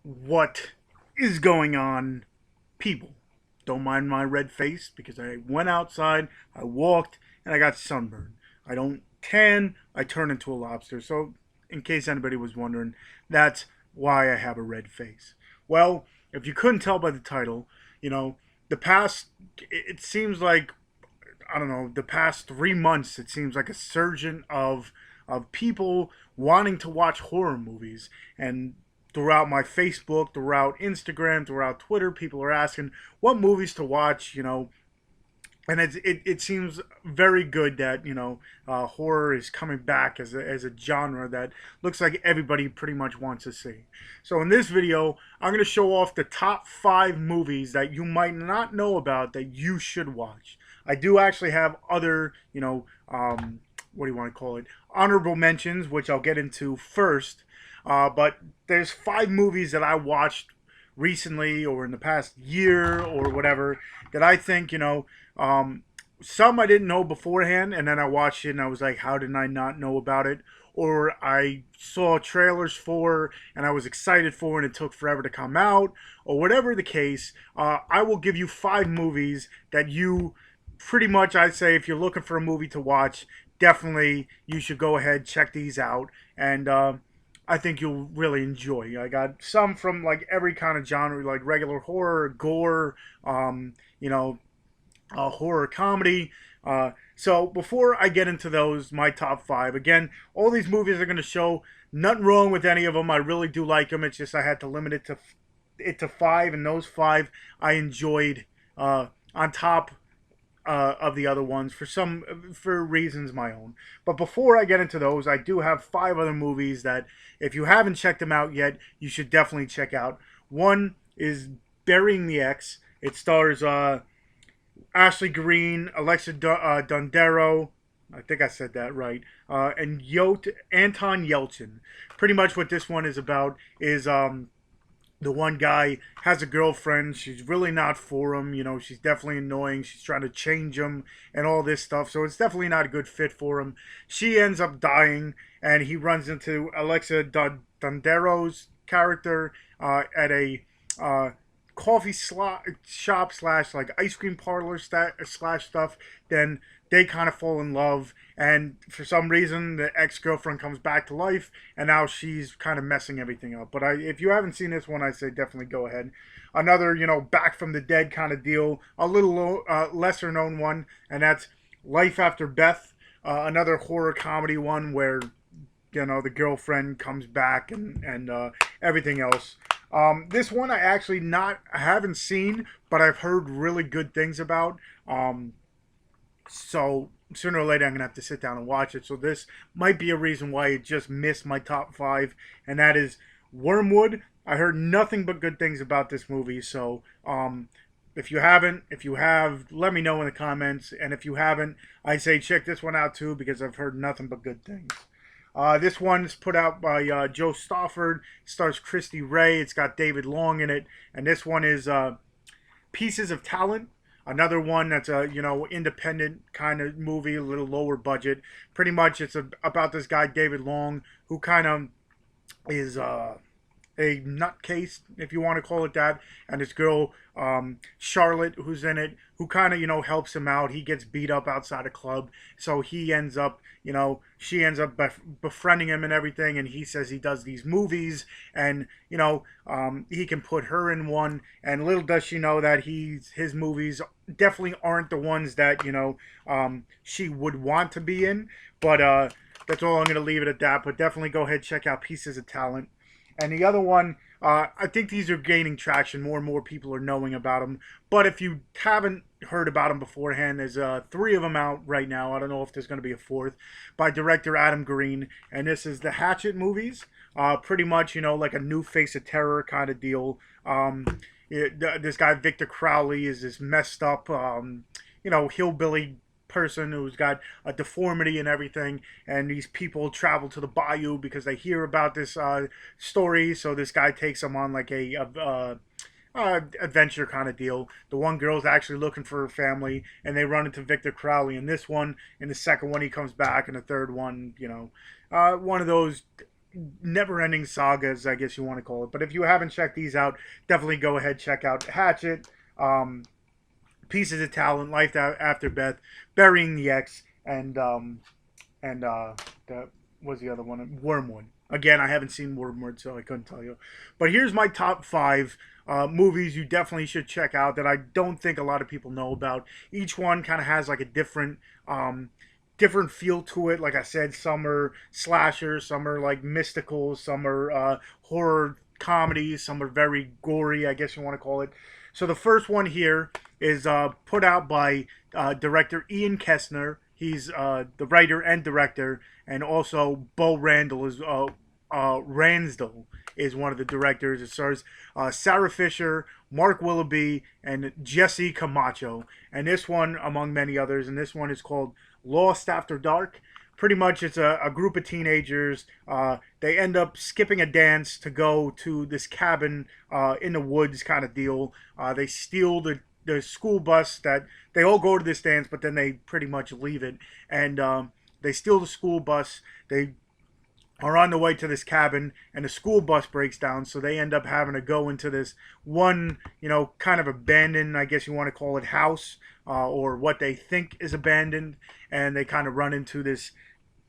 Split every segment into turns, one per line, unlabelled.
What is going on, people? Don't mind my red face because I went outside, I walked, and I got sunburned. I don't tan, I turn into a lobster. So, in case anybody was wondering, that's why I have a red face. Well, if you couldn't tell by the title, you know, the past, it seems like, I don't know, the past 3 months, it seems like a surgeon of people wanting to watch horror movies. And throughout my Facebook, throughout Instagram, throughout Twitter, people are asking what movies to watch, and it seems very good that horror is coming back as a genre that looks like everybody pretty much wants to see. So in this video, I'm going to show off the top 5 movies that you might not know about that you should watch. I do actually have other what do you want to call it, honorable mentions, which I'll get into first. But there's 5 movies that I watched recently or in the past year or whatever that I think some I didn't know beforehand, and then I watched it and I was like, how did I not know about it? Or I saw trailers for and I was excited for and it took forever to come out, or whatever the case. I will give you 5 movies that you pretty much, I'd say, if you're looking for a movie to watch, definitely you should go ahead, check these out, and I think you'll really enjoy. I got some from like every kind of genre, like regular horror, gore, horror comedy. So before I get into those, my top 5, again, all these movies are going to show nothing wrong with any of them. I really do like them. It's just I had to limit it to 5, and those 5 I enjoyed on top of the other ones for reasons my own. But before I get into those, I do have 5 other movies that if you haven't checked them out yet, you should definitely check out. One is Burying the Ex. It stars Ashley Greene, Alexa Dondero. I think I said that right. And Anton Yelchin. Pretty much what this one is about is the one guy has a girlfriend. She's really not for him. She's definitely annoying. She's trying to change him and all this stuff. So it's definitely not a good fit for him. She ends up dying, and he runs into Alexa Dondero's character at a coffee shop slash like ice cream parlor slash stuff. Then they kind of fall in love, and for some reason the ex-girlfriend comes back to life, and now she's kind of messing everything up. But if you haven't seen this one, I say definitely go ahead. Another back from the dead kind of deal, a little lesser known one, and that's Life After Beth. Another horror comedy one where the girlfriend comes back and everything else. This one I haven't seen, but I've heard really good things about. So sooner or later I'm gonna have to sit down and watch it. So this might be a reason why it just missed my top 5, and that is Wormwood. I heard nothing but good things about this movie. So if you have, let me know in the comments. And if you haven't, I say check this one out too because I've heard nothing but good things. This one's put out by Joe Stafford. Stars Christy Ray. It's got David Long in it, and this one is Pieces of Talent. Another one that's a independent kind of movie, a little lower budget. Pretty much, it's about this guy David Long who kind of is a nutcase, if you want to call it that, and this girl Charlotte, who's in it, who kind of helps him out. He gets beat up outside a club, so he ends up she ends up befriending him and everything, and he says he does these movies, and he can put her in one, and little does she know that his movies definitely aren't the ones that she would want to be in. But that's all. I'm going to leave it at that. But definitely go ahead, check out Pieces of Talent. And the other one, I think these are gaining traction. More and more people are knowing about them. But if you haven't heard about them beforehand, there's 3 of them out right now. I don't know if there's going to be a 4th, by director Adam Green. And this is the Hatchet movies. Pretty much, like a new face of terror kind of deal. This guy, Victor Crowley, is this messed up, hillbilly person who's got a deformity and everything, and these people travel to the bayou because they hear about this story. So this guy takes them on like a adventure kind of deal. The one girl's actually looking for her family, and they run into Victor Crowley in this one. In the second one, he comes back, and the third one, one of those never-ending sagas, I guess you want to call it. But if you haven't checked these out, definitely go ahead, check out Hatchet, um, Pieces of Talent, Life After Beth, Burying the Ex, and that was the other one, Wormwood. Again, I haven't seen Wormwood, so I couldn't tell you. But here's my top five movies you definitely should check out that I don't think a lot of people know about. Each one kind of has like a different feel to it. Like I said, some are slashers, some are like mystical, some are horror comedies, some are very gory, I guess you want to call it. So the first one here is put out by director Ian Kessner. He's the writer and director, and also Ransdell is one of the directors. It stars Sarah Fisher, Mark Willoughby, and Jesse Camacho. And this one, among many others, and this one is called Lost After Dark. Pretty much, it's a group of teenagers. They end up skipping a dance to go to this cabin in the woods kind of deal. They steal the school bus that they all go to this dance, but then they pretty much leave it. And they steal the school bus. They are on the way to this cabin, and the school bus breaks down, so they end up having to go into this one, kind of abandoned, I guess you want to call it, house, or what they think is abandoned, and they kind of run into this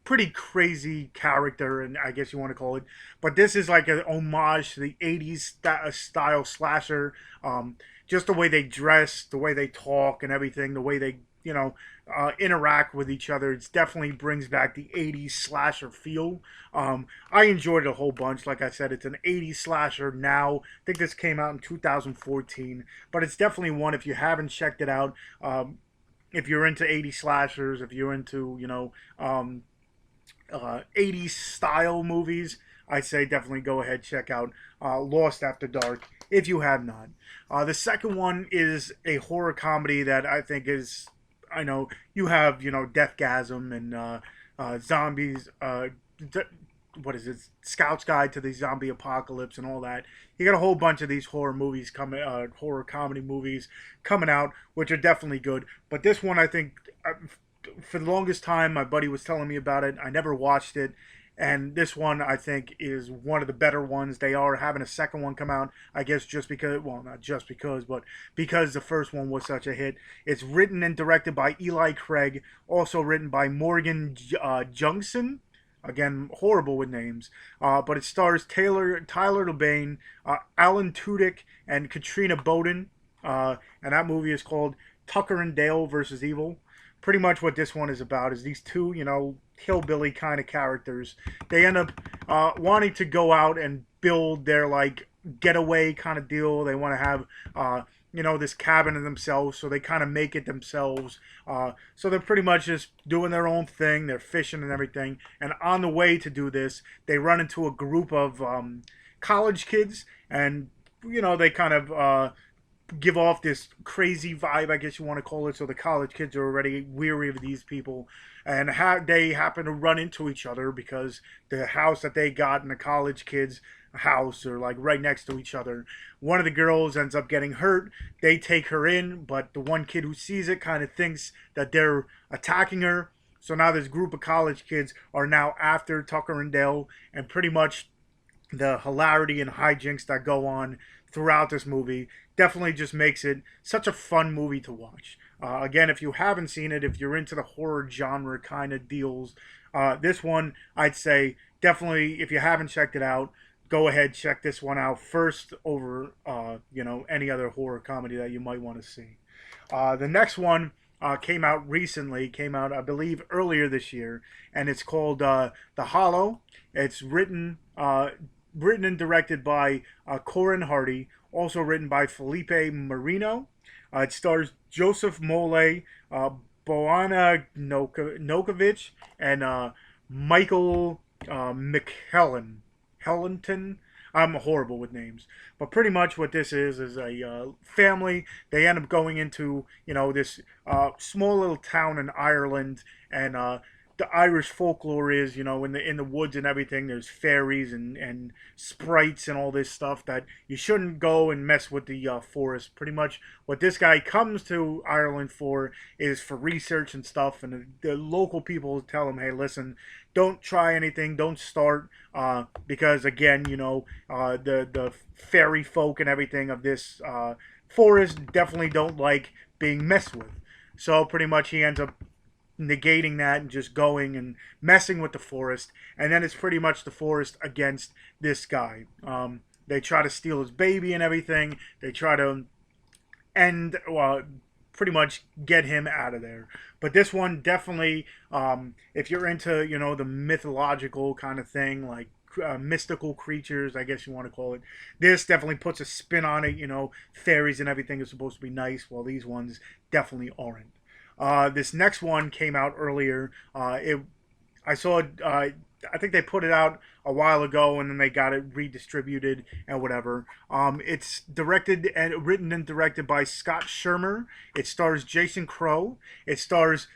pretty crazy character, and I guess you want to call it. But this is like an homage to the 80s style slasher. Just the way they dress, the way they talk and everything, the way they, interact with each other. It definitely brings back the 80s slasher feel. I enjoyed it a whole bunch. Like I said, it's an 80s slasher now. I think this came out in 2014. But it's definitely one, if you haven't checked it out, if you're into 80s slashers, if you're into, 80s style movies, I'd say definitely go ahead, check out Lost After Dark if you have not. The second one is a horror comedy that I think is, I know you have, Deathgasm and zombies, what is it, Scout's Guide to the Zombie Apocalypse and all that. You got a whole bunch of these horror movies coming, horror comedy movies coming out, which are definitely good. But this one, I think, for the longest time, my buddy was telling me about it. I never watched it. And this one, I think, is one of the better ones. They are having a second one come out, I guess, just because, well, not just because, but because the first one was such a hit. It's written and directed by Eli Craig, also written by Morgan Jurgenson. Again, horrible with names. But it stars Tyler Labine, Alan Tudyk, and Katrina Bowden. And that movie is called Tucker and Dale versus Evil. Pretty much what this one is about is these two, hillbilly kind of characters. They end up wanting to go out and build their, like, getaway kind of deal. They want to have, this cabin of themselves, so they kind of make it themselves. So they're pretty much just doing their own thing. They're fishing and everything. And on the way to do this, they run into a group of college kids, and, they kind of give off this crazy vibe, I guess you want to call it. So the college kids are already weary of these people, and they happen to run into each other because the house that they got and the college kids' house are like right next to each other. One of the girls ends up getting hurt. They take her in, but the one kid who sees it kind of thinks that they're attacking her. So now this group of college kids are now after Tucker and Dale, and pretty much the hilarity and hijinks that go on throughout this movie definitely just makes it such a fun movie to watch. Again, if you haven't seen it, if you're into the horror genre kind of deals, this one, I'd say definitely, if you haven't checked it out, go ahead, check this one out first over, any other horror comedy that you might want to see. The next one came out recently, I believe, earlier this year, and it's called The Hallow. It's written and directed by Corin Hardy, also written by Felipe Marino. It stars Joseph Mawle, Bojana Novakovic, and Michael McElhatton. I'm horrible with names, but pretty much what this is a family. They end up going into this small little town in Ireland, and the Irish folklore is, in the woods and everything, there's fairies and sprites and all this stuff that you shouldn't go and mess with the forest. Pretty much what this guy comes to Ireland for is for research and stuff, and the local people tell him, hey, listen, don't try anything. Don't start because again, the fairy folk and everything of this forest definitely don't like being messed with. So pretty much he ends up negating that and just going and messing with the forest. And then it's pretty much the forest against this guy. They try to steal his baby and everything. They try to end, well, pretty much get him out of there. But this one definitely, if you're into, the mythological kind of thing, like mystical creatures, I guess you want to call it, this definitely puts a spin on it. Fairies and everything is supposed to be nice, while these ones definitely aren't. This next one came out earlier. I saw it. I think they put it out a while ago, and then they got it redistributed and whatever. It's directed and written and directed by Scott Shermer. It stars Jason Crow. It stars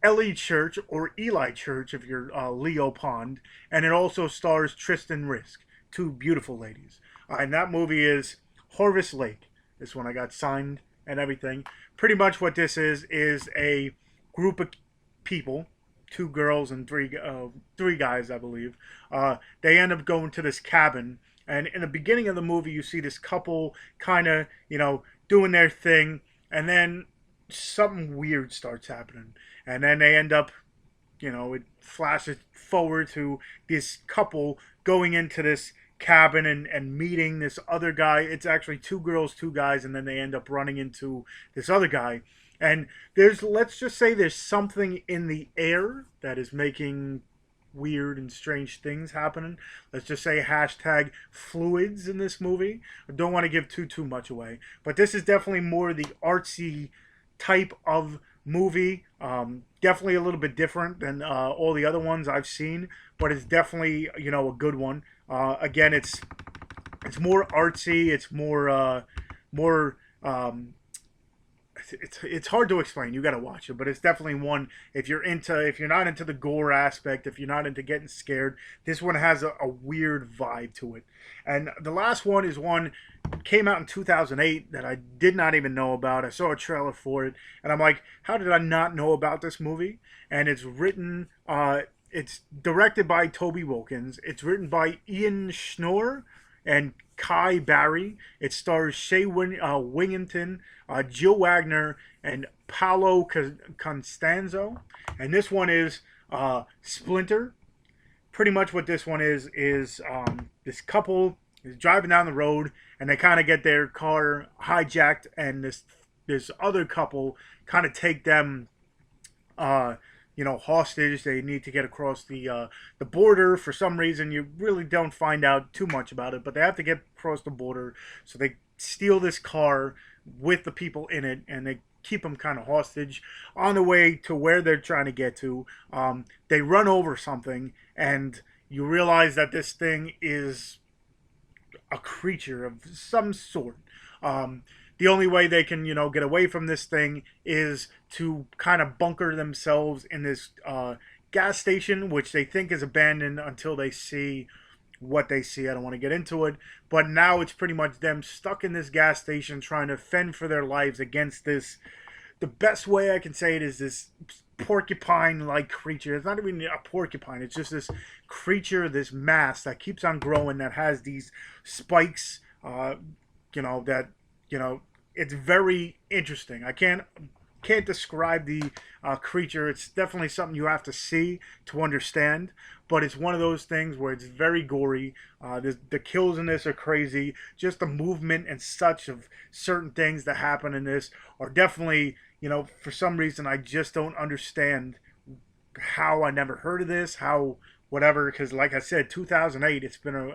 Ellie Church, or Eli Church if you're Leo Pond, and it also stars Tristan Risk, two beautiful ladies. And that movie is Harvest Lake. This one I got signed and everything. Pretty much what this is a group of people, two girls and three guys, I believe. They end up going to this cabin, and in the beginning of the movie, you see this couple kind of, doing their thing, and then something weird starts happening, and then they end up, it flashes forward to this couple going into this cabin and meeting this other guy. It's actually two girls, two guys, and then they end up running into this other guy. And let's just say there's something in the air that is making weird and strange things happening. Let's just say hashtag fluids in this movie. I don't want to give too much away, but this is definitely more the artsy type of movie. Definitely a little bit different than all the other ones I've seen, but it's definitely a good one. Again, it's more artsy. It's more. It's hard to explain. You got to watch it, but it's definitely one. If you're not into the gore aspect, if you're not into getting scared, this one has a weird vibe to it. And the last one is one came out in 2008 that I did not even know about. I saw a trailer for it, and I'm like, how did I not know about this movie? And it's written. It's directed by Toby Wilkins. It's written by Ian Schnorr and Kai Barry. It stars Shea Wingington, Jill Wagner, and Paolo Constanzo. And this one is Splinter. Pretty much what this one is this couple is driving down the road, and they kind of get their car hijacked, and this other couple kind of take them hostage. They need to get across the border for some reason. You really don't find out too much about it, but they have to get across the border. So they steal this car with the people in it, and they keep them kind of hostage on the way to where they're trying to get to. They run over something, and you realize that this thing is a creature of some sort. The only way they can, get away from this thing is to kind of bunker themselves in this gas station, which they think is abandoned until they see what they see. I don't want to get into it, but now it's pretty much them stuck in this gas station trying to fend for their lives against this. The best way I can say it is this porcupine-like creature. It's not even a porcupine. It's just this creature, this mass that keeps on growing, that has these spikes, it's very interesting. I can't describe the creature. It's definitely something you have to see to understand, but it's one of those things where it's very gory. The kills in this are crazy. Just the movement and such of certain things that happen in this are definitely, for some reason I just don't understand how I never heard of this, how whatever, because like I said, 2008, it's been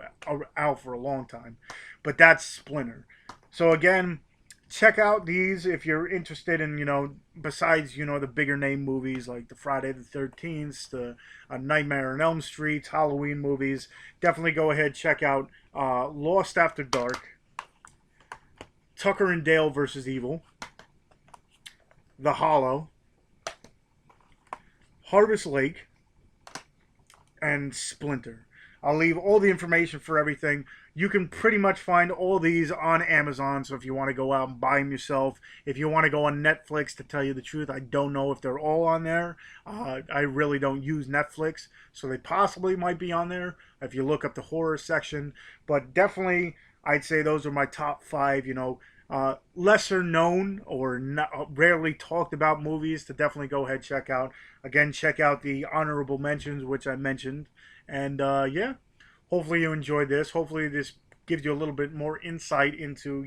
out for a long time. But that's Splinter. So again, check out these if you're interested in, besides, the bigger name movies like the Friday the 13th, the Nightmare on Elm Street, Halloween movies. Definitely go ahead, check out Lost After Dark, Tucker and Dale versus Evil, The Hallow, Harvest Lake, and Splinter. I'll leave all the information for everything. You can pretty much find all these on Amazon, so if you want to go out and buy them yourself, if you want to go on Netflix, to tell you the truth, I don't know if they're all on there. I really don't use Netflix, so they possibly might be on there if you look up the horror section. But definitely, I'd say those are my top 5, lesser known or not, rarely talked about movies to definitely go ahead check out. Again, check out the honorable mentions, which I mentioned. And yeah, hopefully you enjoyed this. Hopefully this gives you a little bit more insight into,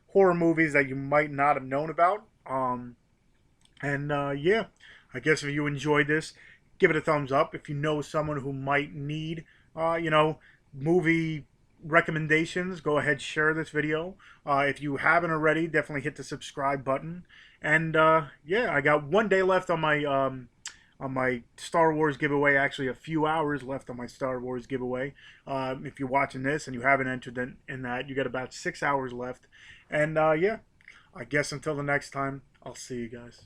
horror movies that you might not have known about. And yeah, I guess if you enjoyed this, give it a thumbs up. If you know someone who might need, movie recommendations, go ahead, share this video. If you haven't already, definitely hit the subscribe button. And yeah, I got 1 day left on my Star Wars giveaway. Actually, a few hours left on my Star Wars giveaway. If you're watching this and you haven't entered in that, you got about 6 hours left. And yeah, I guess until the next time, I'll see you guys.